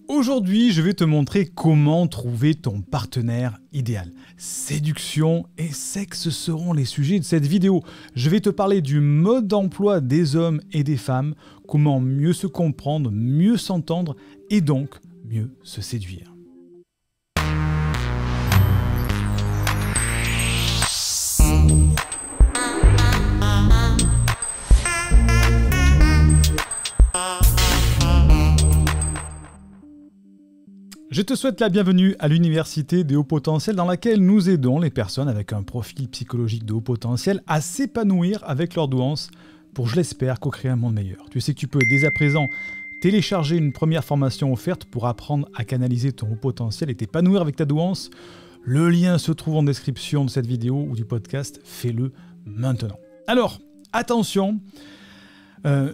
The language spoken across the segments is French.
Aujourd'hui, je vais te montrer comment trouver ton partenaire idéal. Séduction et sexe seront les sujets de cette vidéo. Je vais te parler du mode d'emploi des hommes et des femmes, comment mieux se comprendre, mieux s'entendre et donc mieux se séduire. Je te souhaite la bienvenue à l'Université des hauts potentiels dans laquelle nous aidons les personnes avec un profil psychologique de haut potentiel à s'épanouir avec leur douance pour, je l'espère, co-créer un monde meilleur. Tu sais que tu peux dès à présent télécharger une première formation offerte pour apprendre à canaliser ton haut potentiel et t'épanouir avec ta douance. Le lien se trouve en description de cette vidéo ou du podcast. Fais-le maintenant. Alors, attention,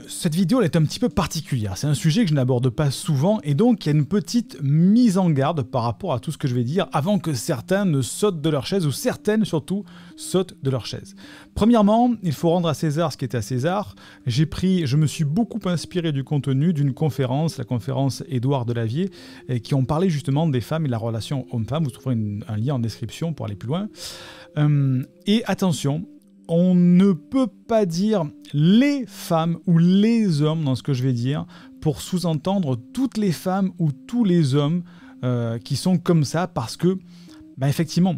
cette vidéo elle est un petit peu particulière. C'est un sujet que je n'aborde pas souvent et donc il y a une petite mise en garde par rapport à tout ce que je vais dire avant que certains ne sautent de leur chaise ou certaines surtout sautent de leur chaise. Premièrement, il faut rendre à César ce qui est à César. Je me suis beaucoup inspiré du contenu d'une conférence, la conférence Édouard Delavier, qui ont parlé justement des femmes et de la relation homme-femme. Vous trouverez un lien en description pour aller plus loin. Et attention, on ne peut pas dire les femmes ou les hommes dans ce que je vais dire pour sous-entendre toutes les femmes ou tous les hommes qui sont comme ça parce que, effectivement,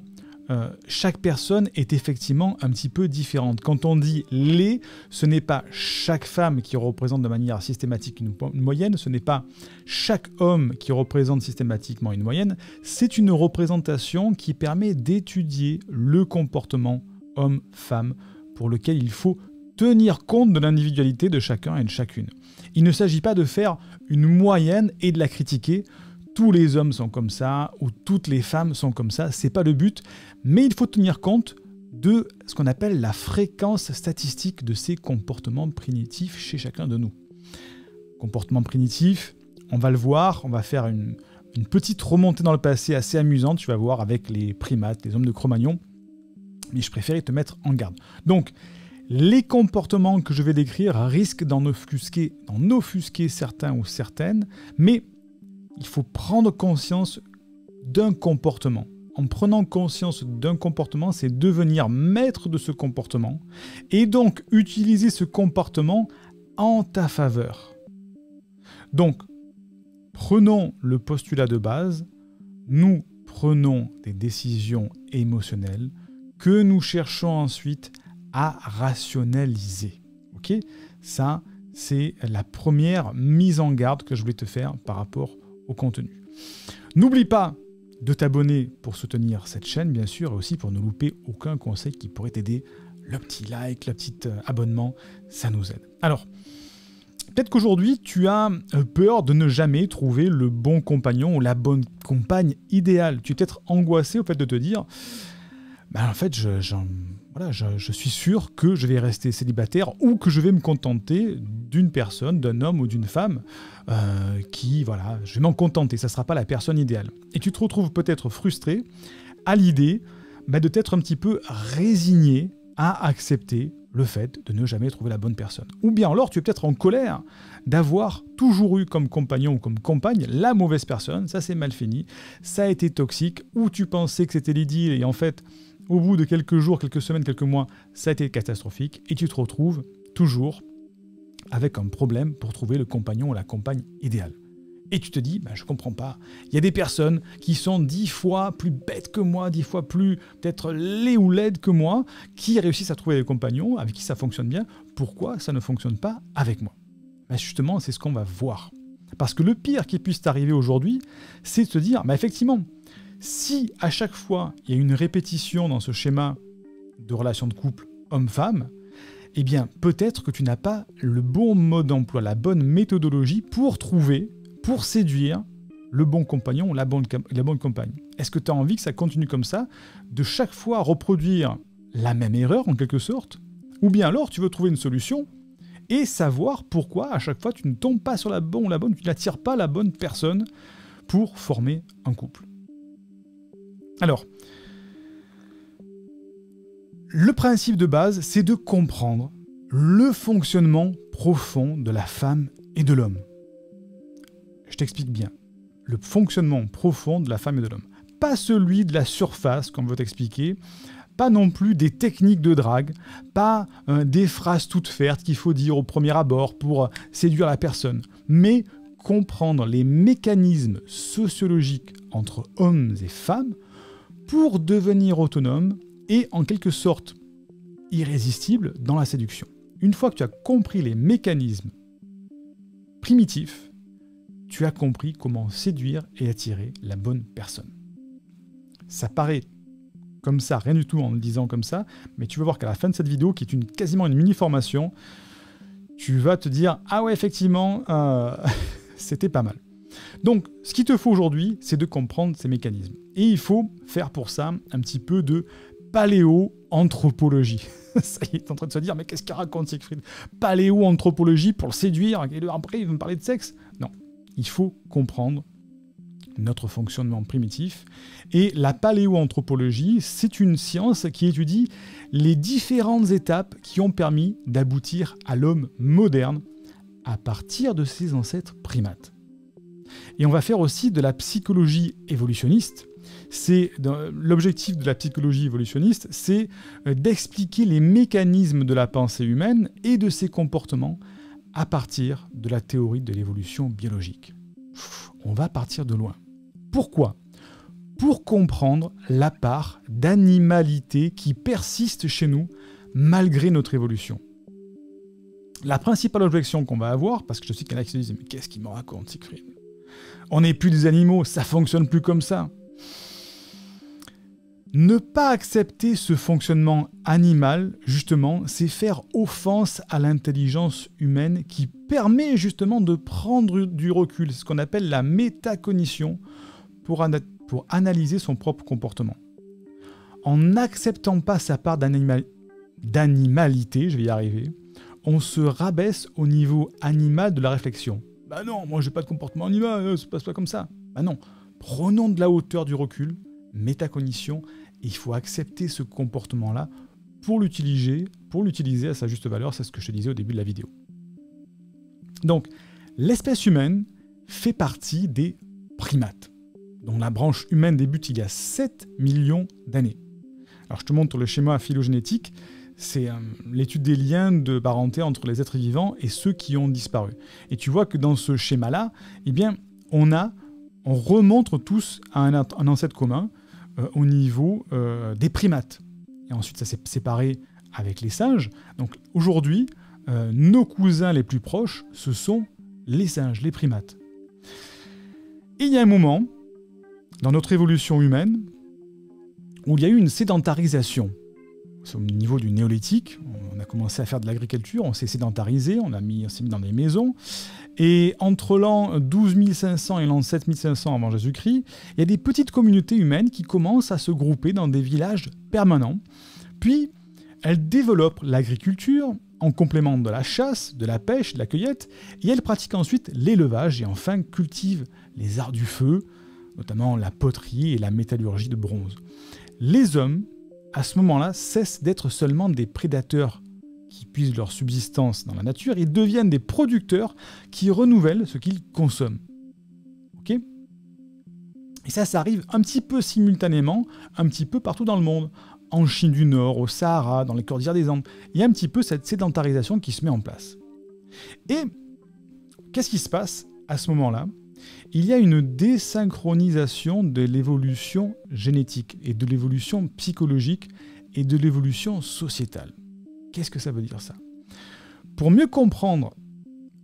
chaque personne est effectivement un petit peu différente. Quand on dit les, ce n'est pas chaque femme qui représente de manière systématique une moyenne, ce n'est pas chaque homme qui représente systématiquement une moyenne, c'est une représentation qui permet d'étudier le comportement homme-femme, pour lequel il faut tenir compte de l'individualité de chacun et de chacune. Il ne s'agit pas de faire une moyenne et de la critiquer. Tous les hommes sont comme ça, ou toutes les femmes sont comme ça, c'est pas le but, mais il faut tenir compte de ce qu'on appelle la fréquence statistique de ces comportements primitifs chez chacun de nous. Comportement primitif, on va le voir, on va faire une petite remontée dans le passé assez amusante, tu vas voir, avec les primates, les hommes de Cro-Magnon, mais je préférais te mettre en garde. Donc, les comportements que je vais décrire risquent d'en offusquer certains ou certaines, mais il faut prendre conscience d'un comportement. En prenant conscience d'un comportement, c'est devenir maître de ce comportement et donc utiliser ce comportement en ta faveur. Donc, prenons le postulat de base, nous prenons des décisions émotionnelles que nous cherchons ensuite à rationaliser. Ok ? Ça, c'est la première mise en garde que je voulais te faire par rapport au contenu. N'oublie pas de t'abonner pour soutenir cette chaîne, bien sûr, et aussi pour ne louper aucun conseil qui pourrait t'aider. Le petit like, le petit abonnement, ça nous aide. Alors, peut-être qu'aujourd'hui, tu as peur de ne jamais trouver le bon compagnon ou la bonne compagne idéale. Tu es peut-être angoissé au fait de te dire en fait, je suis sûr que je vais rester célibataire ou que je vais me contenter d'une personne, d'un homme ou d'une femme je vais m'en contenter, ça ne sera pas la personne idéale. Et tu te retrouves peut-être frustré à l'idée de t'être un petit peu résigné à accepter le fait de ne jamais trouver la bonne personne. Ou bien alors tu es peut-être en colère d'avoir toujours eu comme compagnon ou comme compagne la mauvaise personne, ça c'est mal fini, ça a été toxique, ou tu pensais que c'était l'idylle et en fait, au bout de quelques jours, quelques semaines, quelques mois, ça a été catastrophique et tu te retrouves toujours avec un problème pour trouver le compagnon ou la compagne idéale. Et tu te dis, je comprends pas, il y a des personnes qui sont 10 fois plus bêtes que moi, 10 fois plus peut-être laides ou laides que moi, qui réussissent à trouver des compagnons avec qui ça fonctionne bien, pourquoi ça ne fonctionne pas avec moi ? Justement, c'est ce qu'on va voir. Parce que le pire qui puisse t'arriver aujourd'hui, c'est de te dire, effectivement, si à chaque fois il y a une répétition dans ce schéma de relation de couple homme-femme, eh bien peut-être que tu n'as pas le bon mode d'emploi, la bonne méthodologie pour séduire le bon compagnon ou la bonne compagne. Est-ce que tu as envie que ça continue comme ça, de chaque fois reproduire la même erreur en quelque sorte ? Ou bien alors tu veux trouver une solution et savoir pourquoi à chaque fois tu ne tombes pas sur la bonne, tu n'attires pas la bonne personne pour former un couple. Alors, le principe de base, c'est de comprendre le fonctionnement profond de la femme et de l'homme. Je t'explique bien. le fonctionnement profond de la femme et de l'homme. Pas celui de la surface, comme veut expliquer, pas non plus des techniques de drague, pas des phrases toutes faites qu'il faut dire au premier abord pour séduire la personne, mais comprendre les mécanismes sociologiques entre hommes et femmes pour devenir autonome et en quelque sorte irrésistible dans la séduction. Une fois que tu as compris les mécanismes primitifs, tu as compris comment séduire et attirer la bonne personne. Ça paraît comme ça, rien du tout en le disant comme ça, mais tu vas voir qu'à la fin de cette vidéo, qui est quasiment une mini-formation, tu vas te dire « Ah ouais, effectivement, c'était pas mal ». Donc, ce qu'il te faut aujourd'hui, c'est de comprendre ces mécanismes. Et il faut faire pour ça un petit peu de paléo-anthropologie. Ça y est, t'es en train de se dire « Mais qu'est-ce qu'il raconte Siegfried ? Paléo-anthropologie pour le séduire, et après il veut me parler de sexe ?» Non, il faut comprendre notre fonctionnement primitif. Et la paléoanthropologie, c'est une science qui étudie les différentes étapes qui ont permis d'aboutir à l'homme moderne à partir de ses ancêtres primates. Et on va faire aussi de la psychologie évolutionniste. L'objectif de la psychologie évolutionniste, c'est d'expliquer les mécanismes de la pensée humaine et de ses comportements à partir de la théorie de l'évolution biologique. On va partir de loin. Pourquoi ? Pour comprendre la part d'animalité qui persiste chez nous malgré notre évolution. La principale objection qu'on va avoir, parce que je sais qu'il y en a qui se disent « Mais qu'est-ce qu'il me raconte, Siegfried ? On n'est plus des animaux, ça fonctionne plus comme ça ». Ne pas accepter ce fonctionnement animal, justement, c'est faire offense à l'intelligence humaine qui permet justement de prendre du recul, ce qu'on appelle la métacognition, pour analyser son propre comportement. En n'acceptant pas sa part d'animalité, je vais y arriver, on se rabaisse au niveau animal de la réflexion. Bah non, moi j'ai pas de comportement animal, ça se passe pas comme ça. Bah non, prenons de la hauteur, du recul, métacognition, et il faut accepter ce comportement-là pour l'utiliser à sa juste valeur, c'est ce que je te disais au début de la vidéo. Donc, l'espèce humaine fait partie des primates, dont la branche humaine débute il y a 7 millions d'années. Alors je te montre le schéma phylogénétique, c'est l'étude des liens de parenté entre les êtres vivants et ceux qui ont disparu. Et tu vois que dans ce schéma-là, eh bien, on remonte tous à un ancêtre commun au niveau des primates. Et ensuite, ça s'est séparé avec les singes. Donc aujourd'hui, nos cousins les plus proches, ce sont les singes, les primates. Et il y a un moment, dans notre évolution humaine, où il y a eu une sédentarisation. Au niveau du néolithique, on a commencé à faire de l'agriculture, on s'est sédentarisé, on s'est mis dans des maisons. Et entre l'an 12 500 et l'an 7 500 avant Jésus-Christ, il y a des petites communautés humaines qui commencent à se grouper dans des villages permanents. Puis, elles développent l'agriculture en complément de la chasse, de la pêche, de la cueillette, et elles pratiquent ensuite l'élevage et enfin cultivent les arts du feu, notamment la poterie et la métallurgie de bronze. Les hommes, à ce moment-là, cessent d'être seulement des prédateurs qui puisent leur subsistance dans la nature et deviennent des producteurs qui renouvellent ce qu'ils consomment. Ok ? Et ça arrive un petit peu simultanément, un petit peu partout dans le monde. En Chine du Nord, au Sahara, dans les cordillères des Andes. Il y a un petit peu cette sédentarisation qui se met en place. Et qu'est-ce qui se passe à ce moment-là ? Il y a une désynchronisation de l'évolution génétique et de l'évolution psychologique et de l'évolution sociétale. Qu'est-ce que ça veut dire ça ? Pour mieux comprendre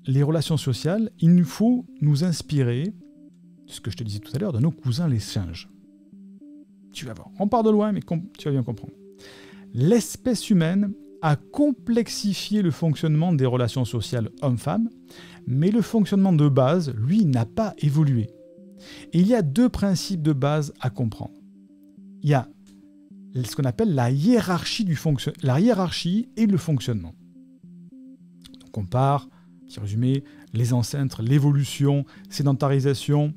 les relations sociales, il nous faut nous inspirer, ce que je te disais tout à l'heure, de nos cousins les singes. Tu vas voir, on part de loin, mais tu vas bien comprendre. L'espèce humaine a complexifié le fonctionnement des relations sociales hommes-femmes, mais le fonctionnement de base, lui, n'a pas évolué. Et il y a deux principes de base à comprendre. Il y a ce qu'on appelle la hiérarchie et le fonctionnement. Donc on part, petit résumé, les ancêtres, l'évolution, sédentarisation,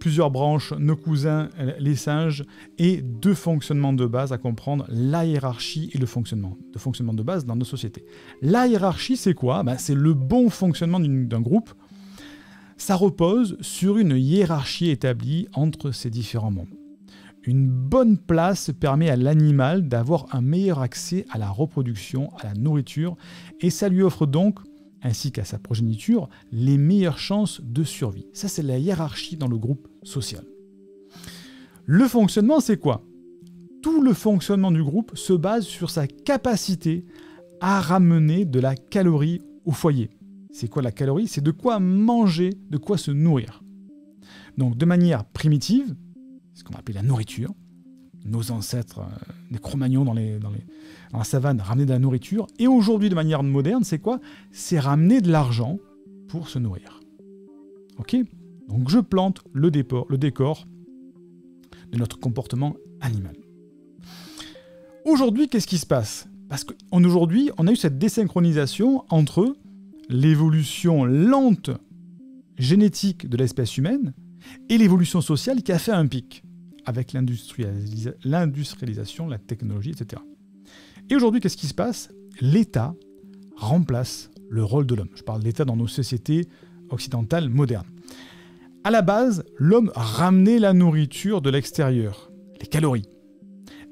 plusieurs branches, nos cousins, les singes, et deux fonctionnements de base à comprendre, la hiérarchie et le fonctionnement de base dans nos sociétés. La hiérarchie, c'est quoi ? C'est le bon fonctionnement d'un groupe. Ça repose sur une hiérarchie établie entre ces différents membres. Une bonne place permet à l'animal d'avoir un meilleur accès à la reproduction, à la nourriture, et ça lui offre donc, ainsi qu'à sa progéniture, les meilleures chances de survie. Ça, c'est la hiérarchie dans le groupe social. Le fonctionnement, c'est quoi ? Tout le fonctionnement du groupe se base sur sa capacité à ramener de la calorie au foyer. C'est quoi la calorie ? C'est de quoi manger, de quoi se nourrir. Donc de manière primitive, ce qu'on appelait la nourriture, nos ancêtres, les Cro-Magnons dans la savane, ramenaient de la nourriture. Et aujourd'hui, de manière moderne, c'est quoi ? C'est ramener de l'argent pour se nourrir. Ok ? Donc je plante le décor de notre comportement animal. Aujourd'hui, qu'est-ce qui se passe ? Parce qu'aujourd'hui, on a eu cette désynchronisation entre l'évolution lente génétique de l'espèce humaine et l'évolution sociale qui a fait un pic avec l'industrialisation, la technologie, etc. Et aujourd'hui, qu'est-ce qui se passe ? L'État remplace le rôle de l'homme. Je parle de l'État dans nos sociétés occidentales modernes. À la base, l'homme ramenait la nourriture de l'extérieur, les calories.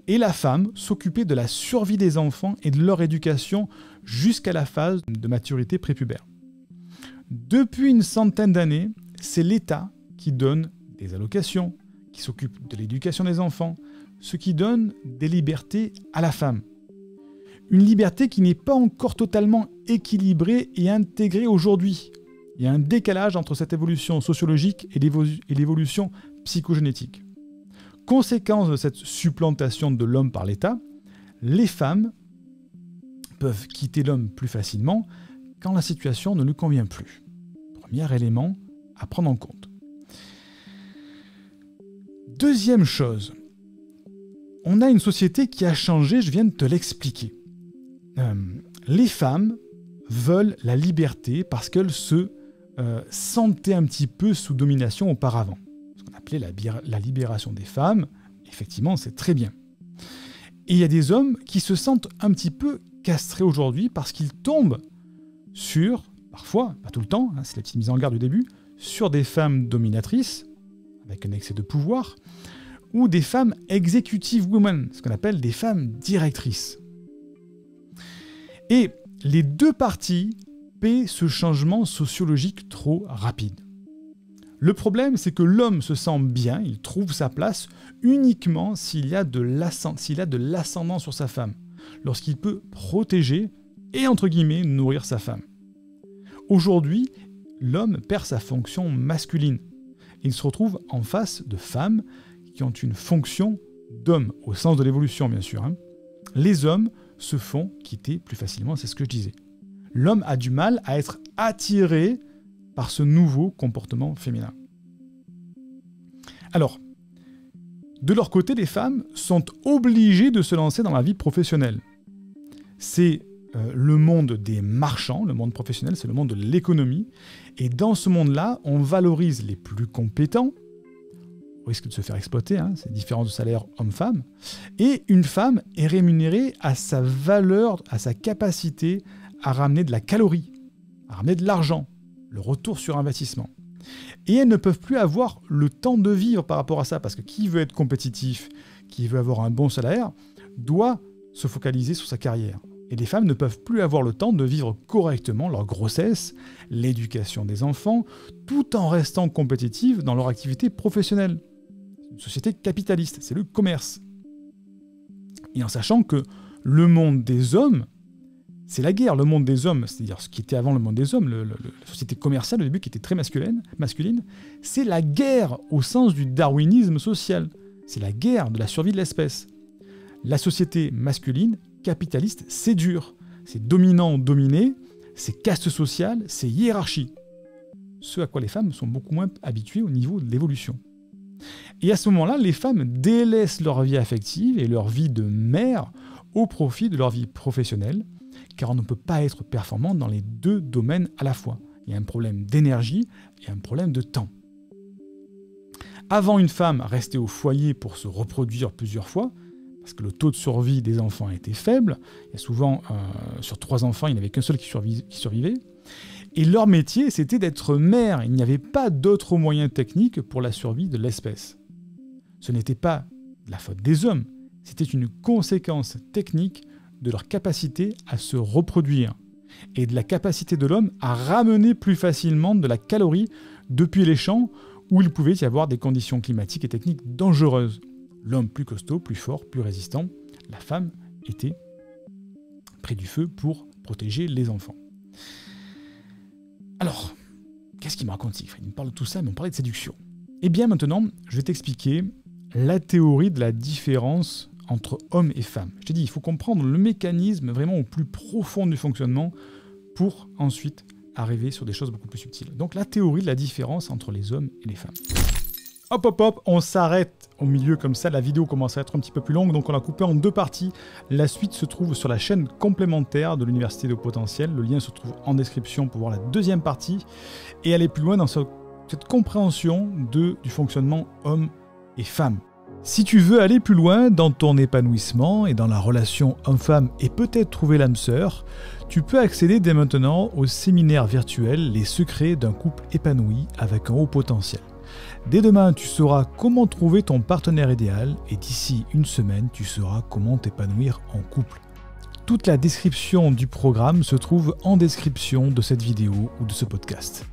Et la femme s'occupait de la survie des enfants et de leur éducation jusqu'à la phase de maturité prépubère. Depuis une centaine d'années, c'est l'État qui donne des allocations, qui s'occupe de l'éducation des enfants, ce qui donne des libertés à la femme. Une liberté qui n'est pas encore totalement équilibrée et intégrée aujourd'hui. Il y a un décalage entre cette évolution sociologique et l'évolution psychogénétique. Conséquence de cette supplantation de l'homme par l'État, les femmes peuvent quitter l'homme plus facilement quand la situation ne lui convient plus. Premier élément à prendre en compte. Deuxième chose, on a une société qui a changé, je viens de te l'expliquer. Les femmes veulent la liberté parce qu'elles se sentaient un petit peu sous domination auparavant. Ce qu'on appelait la libération des femmes, effectivement, c'est très bien. Et il y a des hommes qui se sentent un petit peu castrés aujourd'hui parce qu'ils tombent sur, parfois, pas tout le temps, c'est la petite mise en garde du début, sur des femmes dominatrices, avec un excès de pouvoir, ou des femmes executive women, ce qu'on appelle des femmes directrices. Et les deux parties paient ce changement sociologique trop rapide. Le problème, c'est que l'homme se sent bien, il trouve sa place uniquement s'il a de l'ascendant sur sa femme, lorsqu'il peut protéger et, entre guillemets, nourrir sa femme. Aujourd'hui, l'homme perd sa fonction masculine. Il se retrouve en face de femmes qui ont une fonction d'homme, au sens de l'évolution, bien sûr. Les hommes se font quitter plus facilement, c'est ce que je disais. L'homme a du mal à être attiré par ce nouveau comportement féminin. Alors, de leur côté, les femmes sont obligées de se lancer dans la vie professionnelle. C'est le monde des marchands, le monde professionnel, c'est le monde de l'économie. Et dans ce monde-là, on valorise les plus compétents, au risque de se faire exploiter, c'est différent de salaire homme-femme. Et une femme est rémunérée à sa valeur, à sa capacité à ramener de la calorie, à ramener de l'argent, le retour sur investissement. Et elles ne peuvent plus avoir le temps de vivre par rapport à ça, parce que qui veut être compétitif, qui veut avoir un bon salaire, doit se focaliser sur sa carrière. Et les femmes ne peuvent plus avoir le temps de vivre correctement leur grossesse, l'éducation des enfants, tout en restant compétitives dans leur activité professionnelle. C'est une société capitaliste, c'est le commerce. Et en sachant que le monde des hommes, c'est la guerre, le monde des hommes, c'est-à-dire ce qui était avant le monde des hommes, la société commerciale au début qui était très masculine, c'est la guerre au sens du darwinisme social. C'est la guerre de la survie de l'espèce. La société masculine, capitaliste, c'est dur. C'est dominant-dominé, c'est caste sociale, c'est hiérarchie. Ce à quoi les femmes sont beaucoup moins habituées au niveau de l'évolution. Et à ce moment-là, les femmes délaissent leur vie affective et leur vie de mère au profit de leur vie professionnelle, car on ne peut pas être performant dans les deux domaines à la fois. Il y a un problème d'énergie et un problème de temps. Avant, une femme restait au foyer pour se reproduire plusieurs fois, parce que le taux de survie des enfants était faible. Il y a souvent, sur 3 enfants, il n'y en avait qu'un seul qui survivait. Et leur métier, c'était d'être mère. Il n'y avait pas d'autres moyens techniques pour la survie de l'espèce. Ce n'était pas la faute des hommes, c'était une conséquence technique de leur capacité à se reproduire et de la capacité de l'homme à ramener plus facilement de la calorie depuis les champs où il pouvait y avoir des conditions climatiques et techniques dangereuses. L'homme plus costaud, plus fort, plus résistant, la femme était près du feu pour protéger les enfants. Alors, qu'est-ce qu'il me raconte Siegfried ? Il me parle de tout ça, mais on parlait de séduction. Eh bien maintenant, je vais t'expliquer la théorie de la différence entre hommes et femmes. Je t'ai dit, il faut comprendre le mécanisme vraiment au plus profond du fonctionnement pour ensuite arriver sur des choses beaucoup plus subtiles. Donc la théorie de la différence entre les hommes et les femmes. Hop hop hop, on s'arrête au milieu comme ça, la vidéo commence à être un petit peu plus longue, donc on l'a coupée en 2 parties. La suite se trouve sur la chaîne complémentaire de l'Université de Haut Potentiel, le lien se trouve en description pour voir la 2e partie, et aller plus loin dans cette compréhension du fonctionnement homme et femme. Si tu veux aller plus loin dans ton épanouissement et dans la relation homme-femme et peut-être trouver l'âme sœur, tu peux accéder dès maintenant au séminaire virtuel Les secrets d'un couple épanoui avec un haut potentiel. Dès demain, tu sauras comment trouver ton partenaire idéal et d'ici une semaine, tu sauras comment t'épanouir en couple. Toute la description du programme se trouve en description de cette vidéo ou de ce podcast.